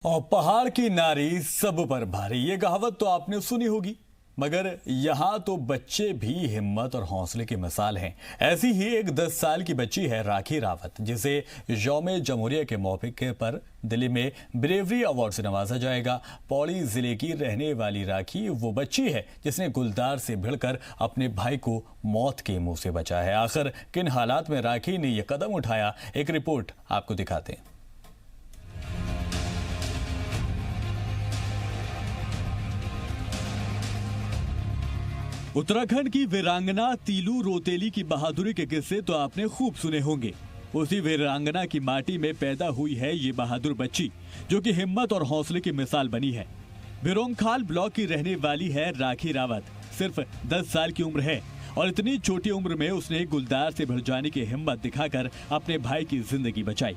और पहाड़ की नारी सब पर भारी, ये कहावत तो आपने सुनी होगी। मगर यहाँ तो बच्चे भी हिम्मत और हौसले की मिसाल हैं। ऐसी ही एक 10 साल की बच्ची है राखी रावत, जिसे यौम जमहूरिया के मौके पर दिल्ली में ब्रेवरी अवार्ड से नवाजा जाएगा। पौड़ी जिले की रहने वाली राखी वो बच्ची है जिसने गुलदार से भिड़कर अपने भाई को मौत के मुंह से बचाया है। आखिर किन हालात में राखी ने यह कदम उठाया, एक रिपोर्ट आपको दिखाते हैं। उत्तराखंड की वीरांगना तीलू रोतेली की बहादुरी के किस्से तो आपने खूब सुने होंगे। उसी वीरांगना की माटी में पैदा हुई है ये बहादुर बच्ची, जो कि हिम्मत और हौसले की मिसाल बनी है। बिरोंगखाल ब्लॉक की रहने वाली है राखी रावत। सिर्फ 10 साल की उम्र है और इतनी छोटी उम्र में उसने गुलदार से भिड़ जाने की हिम्मत दिखाकर अपने भाई की जिंदगी बचाई।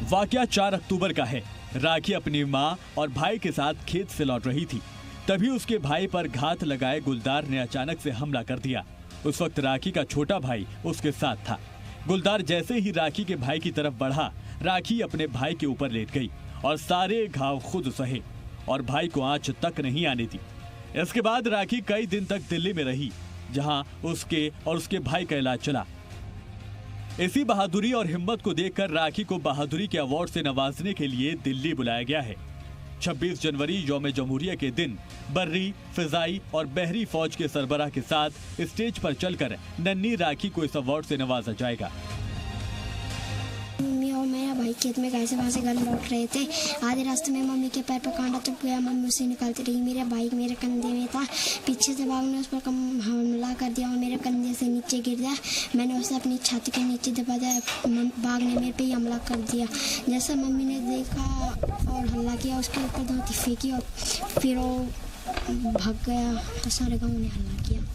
वाकया 4 अक्टूबर का है। राखी अपनी मां और भाई के साथ खेत से लौट रही थी, तभी उसके भाई पर घात लगाए गुलदार ने अचानक से हमला कर दिया। उस वक्त राखी का छोटा भाई उसके साथ था। गुलदार जैसे ही राखी के भाई की तरफ बढ़ा, राखी अपने भाई के ऊपर लेट गई और सारे घाव खुद सहे और भाई को आंच तक नहीं आने दी। इसके बाद राखी कई दिन तक दिल्ली में रही, जहां उसके और उसके भाई का इलाज चला। इसी बहादुरी और हिम्मत को देखकर राखी को बहादुरी के अवार्ड से नवाजने के लिए दिल्ली बुलाया गया है। 26 जनवरी यौम जमहूरिया के दिन बर्री, फिजाई और बहरी फौज के सरबराह के साथ स्टेज पर चलकर नन्ही राखी को इस अवार्ड से नवाजा जाएगा। मम्मी और मेरा भाई खेत में वहां से घर लौट रहे थे। आधे रास्ते में मम्मी के पैर पर कांटा चुभ गया। मम्मी उसे निकालती रही। मेरा भाई मेरे कंधे में था। पीछे से बाघ ने उस पर हमला कर दिया और मेरे कंधे से नीचे गिर गया। मैंने उसे अपनी छाती के नीचे दबा दिया। बाघ ने मेरे पे ही हमला कर दिया। जैसा मम्मी ने देखा और हल्ला किया, उसके ऊपर धोती फेंकी और फिर वो भाग गया। सारे गाँव ने हल्ला किया।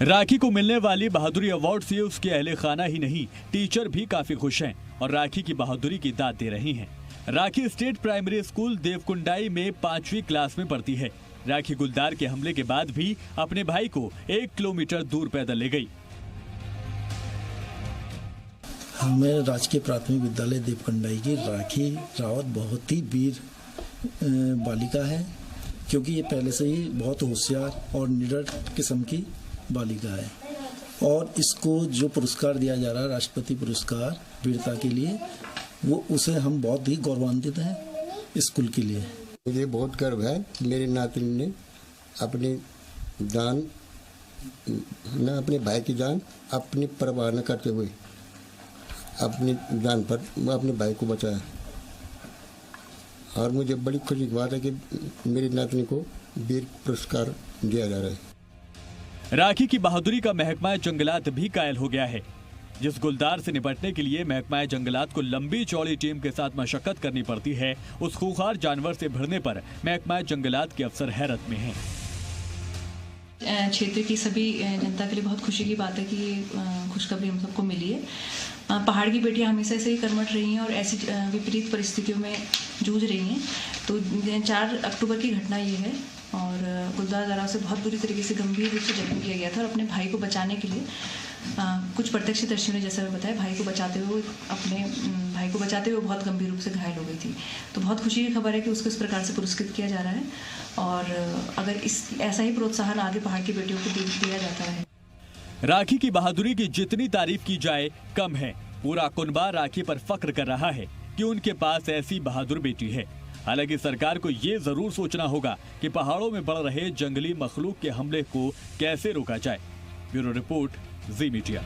राखी को मिलने वाली बहादुरी अवार्ड से उसके अहले खाना ही नहीं, टीचर भी काफी खुश हैं और राखी की बहादुरी की दाद दे रही हैं। राखी स्टेट प्राइमरी स्कूल देवकुंडाई में 5वीं क्लास में पढ़ती है। राखी गुलदार के हमले के बाद भी अपने भाई को 1 किलोमीटर दूर पैदल ले गई। हमें राजकीय प्राथमिक विद्यालय देवकुंडाई की राखी रावत बहुत ही वीर बालिका है, क्योंकि ये पहले से ही बहुत होशियार और निडर किस्म की बालिका है। और इसको जो पुरस्कार दिया जा रहा है, राष्ट्रपति पुरस्कार वीरता के लिए, वो उसे हम बहुत ही गौरवान्वित हैं स्कूल के लिए। मुझे बहुत गर्व है कि मेरे नातिन ने अपनी जान न अपने भाई की जान अपनी परवाह न करते हुए अपनी जान पर अपने भाई को बचाया। और मुझे बड़ी खुशी की बात है कि मेरी नातिन को वीर पुरस्कार दिया जा रहा है। राखी की बहादुरी का महकमा जंगलात भी कायल हो गया है। जिस गुलदार से निपटने के लिए महकमा जंगलात को लंबी चौड़ी टीम के साथ मशक्कत करनी पड़ती है, उस खूंखार जानवर से भिड़ने पर महकमा जंगलात के अफसर हैरत में हैं। क्षेत्र की सभी जनता के लिए बहुत खुशी की बात है कि ये खुशखबरी हम सबको मिली है। पहाड़ की बेटियां हमेशा से ही कर्मठ रही हैं और ऐसी विपरीत परिस्थितियों में जूझ रही हैं। तो 4 अक्टूबर की घटना ये है और गुलदार दरा से बहुत बुरी तरीके से गंभीर रूप से जख्मी किया गया था और अपने भाई को बचाने के लिए कुछ प्रत्यक्षदर्शियों ने जैसा बताया, भाई को बचाते हुए बहुत गंभीर रूप से घायल हो गई थी। तो बहुत खुशी की खबर है कि उसको इस प्रकार से पुरस्कृत किया जा रहा है और अगर ऐसा ही प्रोत्साहन आगे पहाड़ की बेटियों को दिया जाता है। राखी की बहादुरी की जितनी तारीफ की जाए कम है। पूरा कुनबा राखी पर फख्र कर रहा है कि उनके पास ऐसी बहादुर बेटी है। हालांकि सरकार को ये जरूर सोचना होगा कि पहाड़ों में बढ़ रहे जंगली मखलूक के हमले को कैसे रोका जाए। ब्यूरो रिपोर्ट, जी मीडिया।